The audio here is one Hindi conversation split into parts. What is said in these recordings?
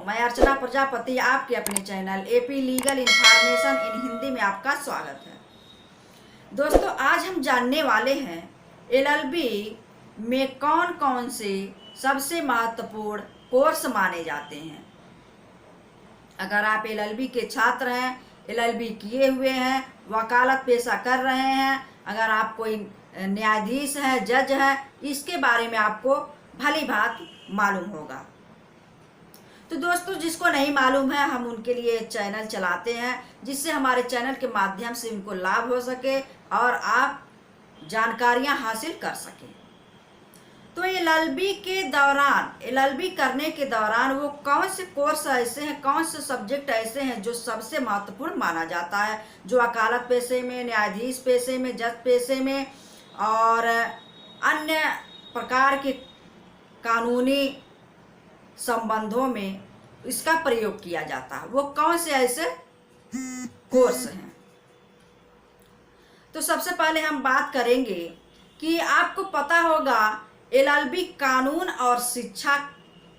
मैं अर्चना प्रजापति आपके अपने channel AP legal information in Hindi में आपका स्वागत है। दोस्तों, आज हम जानने वाले हैं एलएलबी में कौन कौन से सबसे महत्वपूर्ण कोर्स माने जाते हैं। अगर आप एलएलबी के छात्र हैं, एलएलबी किए हुए हैं, वकालत पेशा कर रहे हैं, अगर आप कोई न्यायाधीश हैं, जज हैं, इसके बारे में आपको भली भांत मालूम होगा। तो दोस्तों, जिसको नहीं मालूम है, हम उनके लिए चैनल चलाते हैं जिससे हमारे चैनल के माध्यम से उनको लाभ हो सके और आप जानकारियां हासिल कर सकें। तो एलएलबी के दौरान, एलएलबी करने के दौरान वो कौन से कोर्स ऐसे हैं, कौन से सब्जेक्ट ऐसे हैं जो सबसे महत्वपूर्ण माना जाता है, जो वकालत पेशे में, न्यायाधीश पेशे में, जज पेशे में और अन्य प्रकार के कानूनी संबंधों में इसका प्रयोग किया जाता है, वो कौन से ऐसे कोर्स हैं। तो सबसे पहले हम बात करेंगे कि आपको पता होगा एलएलबी कानून और शिक्षा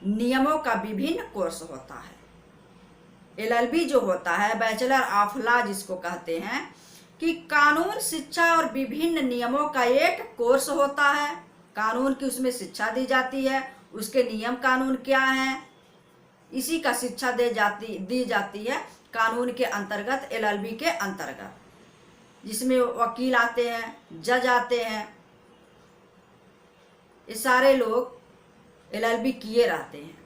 नियमों का विभिन्न कोर्स होता है। एलएलबी जो होता है, बैचलर ऑफ लॉ जिसको कहते हैं, कि कानून, शिक्षा और विभिन्न नियमों का एक कोर्स होता है। कानून की उसमें शिक्षा दी जाती है, उसके नियम कानून क्या हैं, इसी का शिक्षा दी जाती है कानून के अंतर्गत, एलएलबी के अंतर्गत, जिसमें वकील आते हैं, जज आते हैं, ये सारे लोग एलएलबी किए रहते हैं।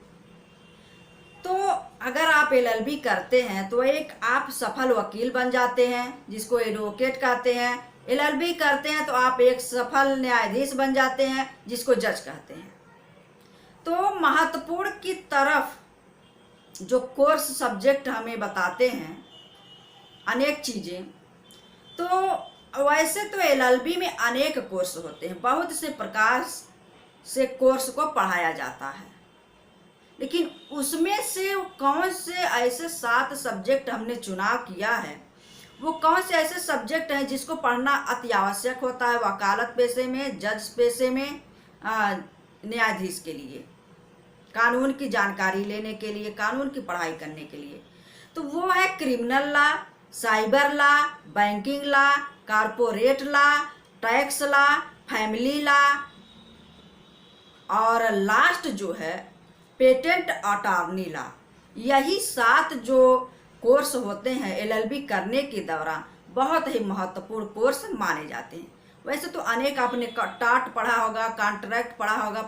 तो अगर आप एलएलबी करते हैं तो एक आप सफल वकील बन जाते हैं, जिसको एडवोकेट कहते हैं। एलएलबी करते हैं तो आप एक सफल न्यायाधीश बन जाते हैं, जिसको जज कहते हैं। तो महत्वपूर्ण की तरफ जो कोर्स सब्जेक्ट हमें बताते हैं अनेक चीज़ें, तो वैसे तो एलएलबी में अनेक कोर्स होते हैं, बहुत से प्रकार से कोर्स को पढ़ाया जाता है, लेकिन उसमें से कौन से ऐसे 7 सब्जेक्ट हमने चुनाव किया है, वो कौन से ऐसे सब्जेक्ट हैं जिसको पढ़ना अति आवश्यक होता है वकालत पेशे में, जज पेशे में, न्यायाधीश के लिए, कानून की जानकारी लेने के लिए, कानून की पढ़ाई करने के लिए। तो वो है criminal law, cyber law, banking law, corporate law, tax law, family law और लास्ट जो है पेटेंट अटॉर्नी लॉ। यही 7 जो कोर्स होते हैं एलएलबी करने के दौरान बहुत ही महत्वपूर्ण कोर्स माने जाते हैं। वैसे तो अनेक आपने टाट पढ़ा होगा, कॉन्ट्रैक्ट पढ़ा होगा,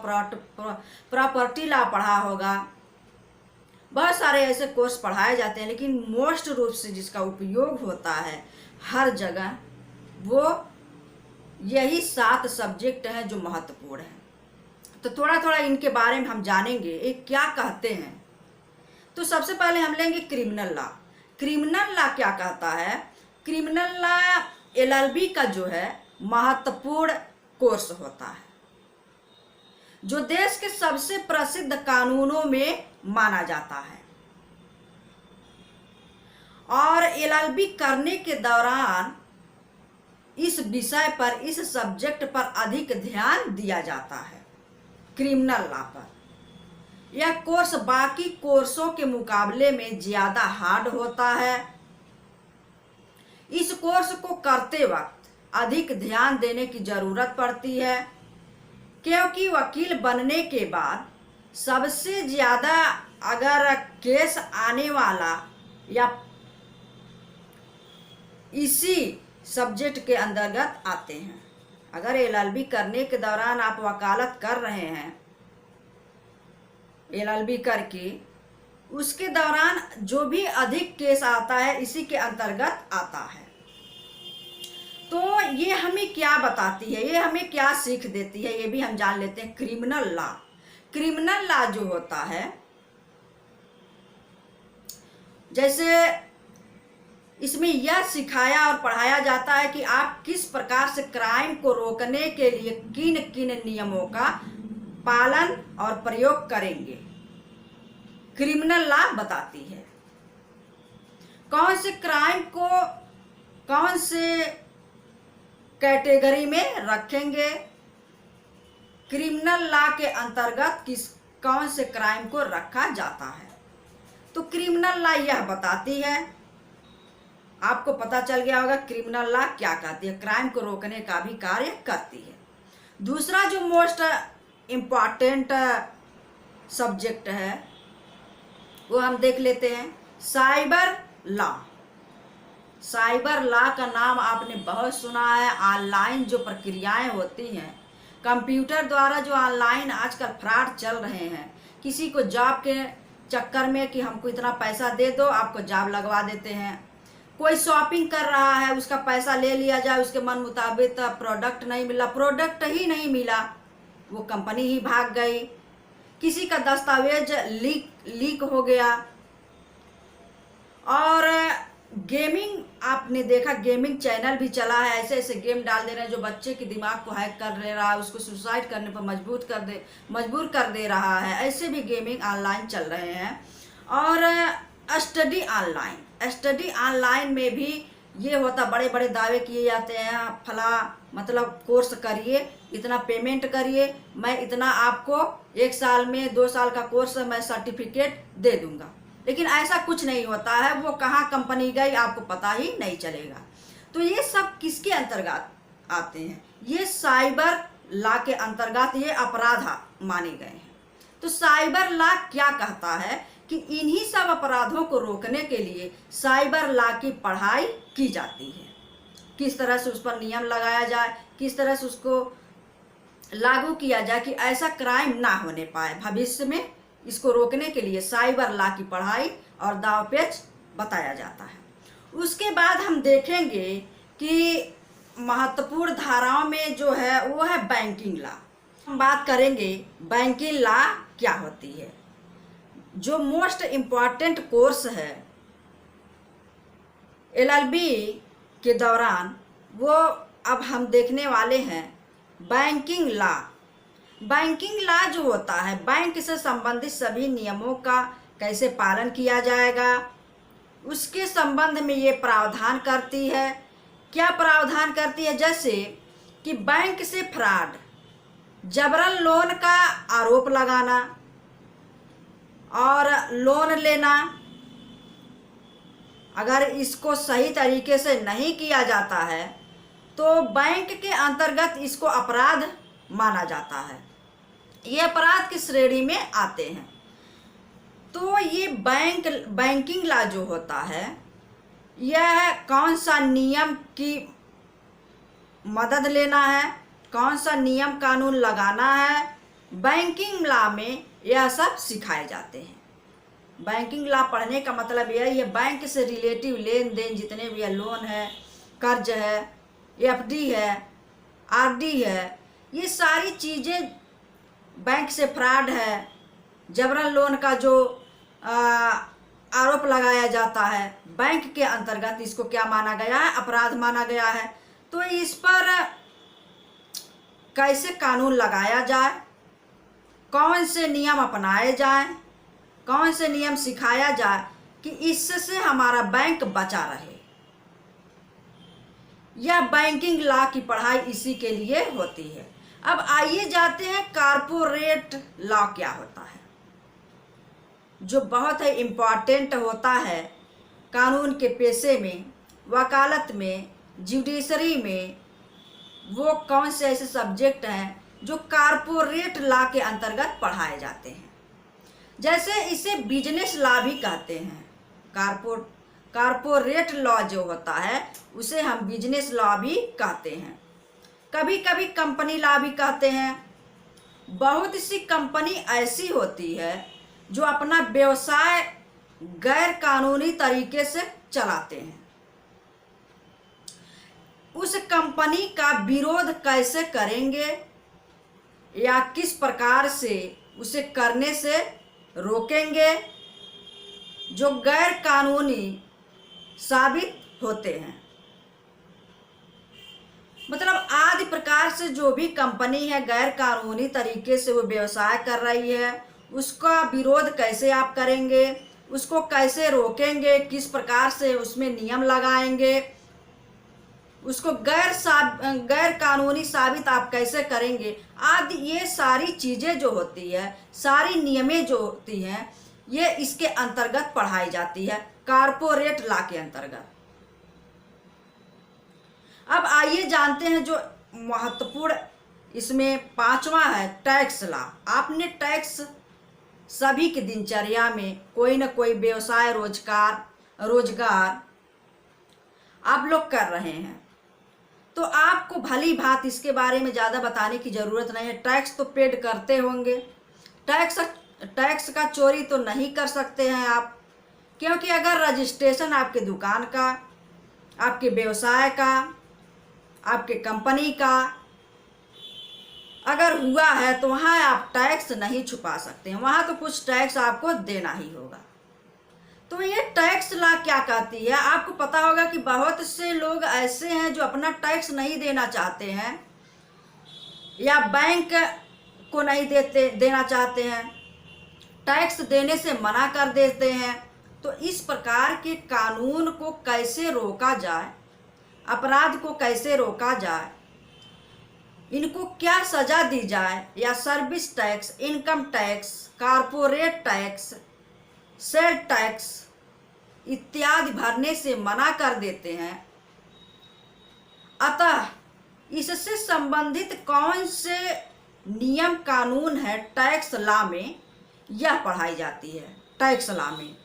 प्रॉपर्टी लॉ पढ़ा होगा, बहुत सारे ऐसे कोर्स पढ़ाए जाते हैं, लेकिन मोस्ट रूप से जिसका उपयोग होता है हर जगह, वो यही 7 सब्जेक्ट हैं जो महत्वपूर्ण हैं। तो थोड़ा थोड़ा इनके बारे में हम जानेंगे, ये क्या कहते हैं। तो सबसे पहले हम लेंगे क्रिमिनल लॉ। क्रिमिनल लॉ क्या कहता है? क्रिमिनल लॉ एलएलबी का जो है महत्वपूर्ण कोर्स होता है, जो देश के सबसे प्रसिद्ध कानूनों में माना जाता है, और एलएलबी करने के दौरान इस विषय पर, इस सब्जेक्ट पर अधिक ध्यान दिया जाता है। क्रिमिनल लॉ पर यह कोर्स बाकी कोर्सों के मुकाबले में ज्यादा हार्ड होता है। इस कोर्स को करते वक्त अधिक ध्यान देने की जरूरत पड़ती है, क्योंकि वकील बनने के बाद सबसे ज्यादा अगर केस आने वाला या इसी सब्जेक्ट के अंतर्गत आते हैं। अगर एलएलबी करने के दौरान आप वकालत कर रहे हैं, एलएलबी करके, उसके दौरान जो भी अधिक केस आता है इसी के अंतर्गत आता है। तो ये हमें क्या बताती है, ये हमें क्या सीख देती है, ये भी हम जान लेते हैं। क्रिमिनल लॉ, क्रिमिनल लॉ जो होता है, जैसे इसमें यह सिखाया और पढ़ाया जाता है कि आप किस प्रकार से क्राइम को रोकने के लिए किन किन नियमों का पालन और प्रयोग करेंगे। क्रिमिनल लॉ बताती है कौन से क्राइम को कौन से कैटेगरी में रखेंगे, क्रिमिनल लॉ के अंतर्गत कौन से क्राइम को रखा जाता है। तो क्रिमिनल लॉ यह बताती है, आपको पता चल गया होगा क्रिमिनल लॉ क्या कहती है, क्राइम को रोकने का भी कार्य करती है। दूसरा जो मोस्ट इम्पॉर्टेंट सब्जेक्ट है वो हम देख लेते हैं साइबर लॉ। साइबर लॉ का नाम आपने बहुत सुना है। ऑनलाइन जो प्रक्रियाएं होती हैं, कंप्यूटर द्वारा जो ऑनलाइन आजकल फ्रॉड चल रहे हैं, किसी को जॉब के चक्कर में कि हमको इतना पैसा दे दो, आपको जॉब लगवा देते हैं। कोई शॉपिंग कर रहा है, उसका पैसा ले लिया जाए, उसके मन मुताबिक प्रोडक्ट नहीं मिला, प्रोडक्ट ही नहीं मिला, वो कंपनी ही भाग गई। किसी का दस्तावेज लीक हो गया। और गेमिंग, आपने देखा गेमिंग चैनल भी चला है, ऐसे ऐसे गेम डाल दे रहे हैं जो बच्चे के दिमाग को हैक कर ले रहा है, उसको सुसाइड करने पर मजबूर कर दे रहा है। ऐसे भी गेमिंग ऑनलाइन चल रहे हैं। और स्टडी ऑनलाइन में भी ये होता, बड़े बड़े दावे किए जाते हैं, फला मतलब कोर्स करिए, इतना पेमेंट करिए, मैं इतना आपको 1 साल में 2 साल का कोर्स मैं सर्टिफिकेट दे दूंगा। लेकिन ऐसा कुछ नहीं होता है, वो कहाँ कंपनी गई आपको पता ही नहीं चलेगा। तो ये सब किसके अंतर्गत आते हैं? ये साइबर लॉ के अंतर्गत ये अपराध माने गए हैं। तो साइबर लॉ क्या कहता है कि इन्हीं सब अपराधों को रोकने के लिए साइबर लॉ की पढ़ाई की जाती है। किस तरह से उस पर नियम लगाया जाए, किस तरह से उसको लागू किया जाए कि ऐसा क्राइम ना होने पाए भविष्य में। इसको रोकने के लिए साइबर लॉ की पढ़ाई और दावपेच बताया जाता है। उसके बाद हम देखेंगे कि महत्वपूर्ण धाराओं में जो है वो है बैंकिंग लॉ। हम बात करेंगे बैंकिंग लॉ क्या होती है। जो मोस्ट इम्पॉर्टेंट कोर्स है एलएलबी के दौरान, वो अब हम देखने वाले हैं बैंकिंग लॉ। बैंकिंग लॉ जो होता है, बैंक से संबंधित सभी नियमों का कैसे पालन किया जाएगा, उसके संबंध में ये प्रावधान करती है। क्या प्रावधान करती है? जैसे कि बैंक से फ्रॉड, जबरन लोन का आरोप लगाना और लोन लेना, अगर इसको सही तरीके से नहीं किया जाता है तो बैंक के अंतर्गत इसको अपराध माना जाता है। ये अपराध की श्रेणी में आते हैं। तो ये बैंकिंग लॉ जो होता है, यह कौन सा नियम की मदद लेना है, कौन सा नियम कानून लगाना है, बैंकिंग लॉ में यह सब सिखाए जाते हैं। बैंकिंग लॉ पढ़ने का मतलब यह है, ये बैंक से रिलेटिव लेन देन जितने भी है, लोन है, कर्ज है, एफडी है, आरडी है, ये सारी चीज़ें, बैंक से फ्रॉड है, जबरन लोन का जो आरोप लगाया जाता है, बैंक के अंतर्गत इसको क्या माना गया है? अपराध माना गया है। तो इस पर कैसे कानून लगाया जाए, कौन से नियम अपनाए जाएं, कौन से नियम सिखाया जाए कि इससे हमारा बैंक बचा रहे, यह बैंकिंग लॉ की पढ़ाई इसी के लिए होती है। अब आइए जाते हैं कॉर्पोरेट लॉ क्या होता है, जो बहुत ही इम्पॉर्टेंट होता है कानून के पेशे में, वकालत में, जुडिशरी में। वो कौन से ऐसे सब्जेक्ट हैं जो कॉर्पोरेट लॉ के अंतर्गत पढ़ाए जाते हैं। जैसे इसे बिजनेस लॉ भी कहते हैं। कॉर्पोरेट लॉ जो होता है उसे हम बिजनेस लॉ भी कहते हैं, कभी कभी कंपनी लॉ भी कहते हैं। बहुत सी कंपनी ऐसी होती है जो अपना व्यवसाय गैर कानूनी तरीके से चलाते हैं। उस कंपनी का विरोध कैसे करेंगे या किस प्रकार से उसे करने से रोकेंगे जो गैर कानूनी साबित होते हैं। मतलब आदि प्रकार से जो भी कंपनी है गैर कानूनी तरीके से वो व्यवसाय कर रही है, उसका विरोध कैसे आप करेंगे, उसको कैसे रोकेंगे, किस प्रकार से उसमें नियम लगाएंगे, उसको गैर कानूनी साबित आप कैसे करेंगे, आदि ये सारी चीज़ें जो होती है, सारी नियमें जो होती हैं, ये इसके अंतर्गत पढ़ाई जाती है, कारपोरेट लॉ के अंतर्गत। अब आइए जानते हैं जो महत्वपूर्ण इसमें पांचवा है टैक्स लॉ। आपने टैक्स सभी की दिनचर्या में कोई ना कोई व्यवसाय रोजगार आप लोग कर रहे हैं, तो आपको भली भांति इसके बारे में ज़्यादा बताने की ज़रूरत नहीं है। टैक्स तो पेड करते होंगे, टैक्स का चोरी तो नहीं कर सकते हैं आप, क्योंकि अगर रजिस्ट्रेशन आपके दुकान का, आपके व्यवसाय का, आपके कंपनी का अगर हुआ है तो वहाँ आप टैक्स नहीं छुपा सकते हैं, वहाँ तो कुछ टैक्स आपको देना ही होगा। तो ये टैक्स लॉ क्या कहती है, आपको पता होगा कि बहुत से लोग ऐसे हैं जो अपना टैक्स नहीं देना चाहते हैं या बैंक को नहीं देना चाहते हैं, टैक्स देने से मना कर देते हैं। तो इस प्रकार के कानून को कैसे रोका जाए, अपराध को कैसे रोका जाए, इनको क्या सजा दी जाए, या service tax, income tax, corporate tax, sale tax इत्यादि भरने से मना कर देते हैं। अतः इससे संबंधित कौन से नियम कानून है टैक्स लॉ में, यह पढ़ाई जाती है। टैक्स लॉ में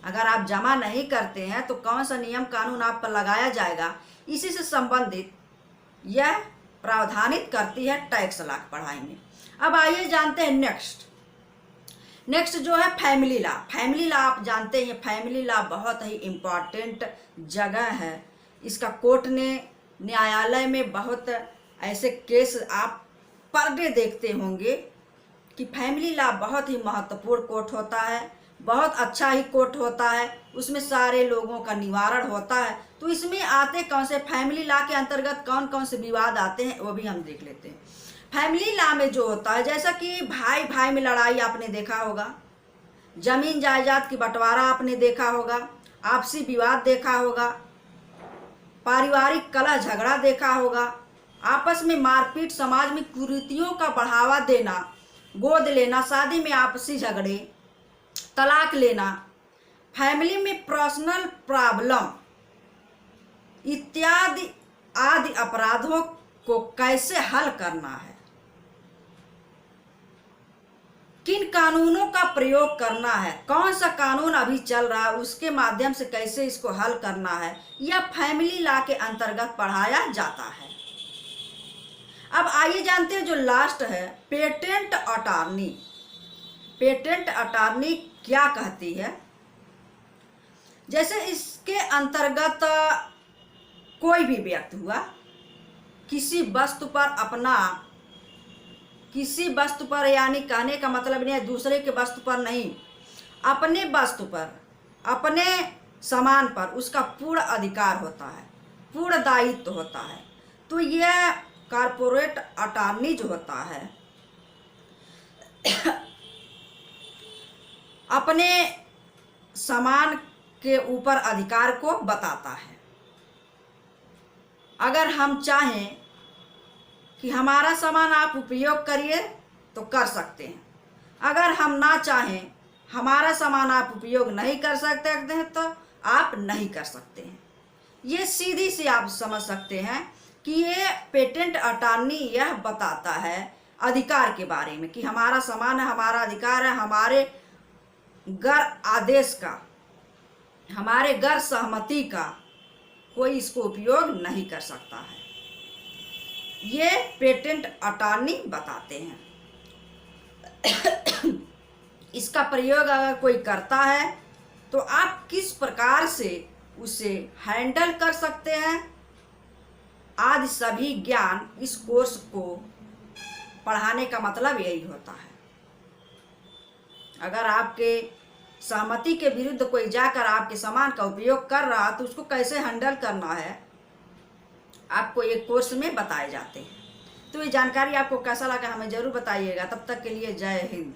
अगर आप जमा नहीं करते हैं तो कौन सा नियम कानून आप पर लगाया जाएगा, इसी से संबंधित यह प्रावधानित करती है टैक्स लॉ की पढ़ाई में। अब आइए जानते हैं नेक्स्ट जो है फैमिली लॉ। फैमिली लॉ आप जानते हैं, फैमिली लॉ बहुत ही इम्पॉर्टेंट जगह है। इसका कोर्ट ने न्यायालय में बहुत ऐसे केस आप पर डे देखते होंगे कि फैमिली लॉ बहुत ही महत्वपूर्ण कोर्ट होता है, बहुत अच्छा ही कोर्ट होता है, उसमें सारे लोगों का निवारण होता है। तो इसमें आते कौन से, फैमिली लॉ के अंतर्गत कौन कौन से विवाद आते हैं वो भी हम देख लेते हैं। फैमिली लॉ में जो होता है, जैसा कि भाई भाई में लड़ाई आपने देखा होगा, जमीन जायदाद की बंटवारा आपने देखा होगा, आपसी विवाद देखा होगा, पारिवारिक कलह झगड़ा देखा होगा, आपस में मारपीट, समाज में कुरीतियों का बढ़ावा देना, गोद लेना, शादी में आपसी झगड़े, तलाक लेना, फैमिली में पर्सनल प्रॉब्लम इत्यादि आदि अपराधों को कैसे हल करना है, किन कानूनों का प्रयोग करना है, कौन सा कानून अभी चल रहा है उसके माध्यम से कैसे इसको हल करना है, यह फैमिली लॉ के अंतर्गत पढ़ाया जाता है। अब आइए जानते हैं जो लास्ट है पेटेंट अटॉर्नी। पेटेंट अटॉर्नी क्या कहती है, जैसे इसके अंतर्गत कोई भी व्यक्ति हुआ किसी वस्तु पर यानी कहने का मतलब नहीं है दूसरे के वस्तु पर नहीं, अपने वस्तु पर, अपने सामान पर उसका पूर्ण अधिकार होता है, पूर्ण दायित्व होता है। तो यह कारपोरेट अटॉर्नी जो होता है अपने सामान के ऊपर अधिकार को बताता है। अगर हम चाहें कि हमारा सामान आप उपयोग करिए तो कर सकते हैं, अगर हम ना चाहें हमारा सामान आप उपयोग नहीं कर सकते हैं तो आप नहीं कर सकते हैं। ये सीधी सी आप समझ सकते हैं कि ये पेटेंट अटॉर्नी यह बताता है अधिकार के बारे में कि हमारा सामान है, हमारा अधिकार है, हमारे गैर आदेश का, हमारे गैर सहमति का कोई इसको उपयोग नहीं कर सकता है। ये पेटेंट अटॉर्नी बताते हैं। इसका प्रयोग अगर कोई करता है तो आप किस प्रकार से उसे हैंडल कर सकते हैं आदि सभी ज्ञान इस कोर्स को पढ़ाने का मतलब यही होता है। अगर आपके सहमति के विरुद्ध कोई जाकर आपके सामान का उपयोग कर रहा तो उसको कैसे हैंडल करना है आपको एक कोर्स में बताए जाते हैं। तो ये जानकारी आपको कैसा लगा हमें ज़रूर बताइएगा। तब तक के लिए जय हिंद।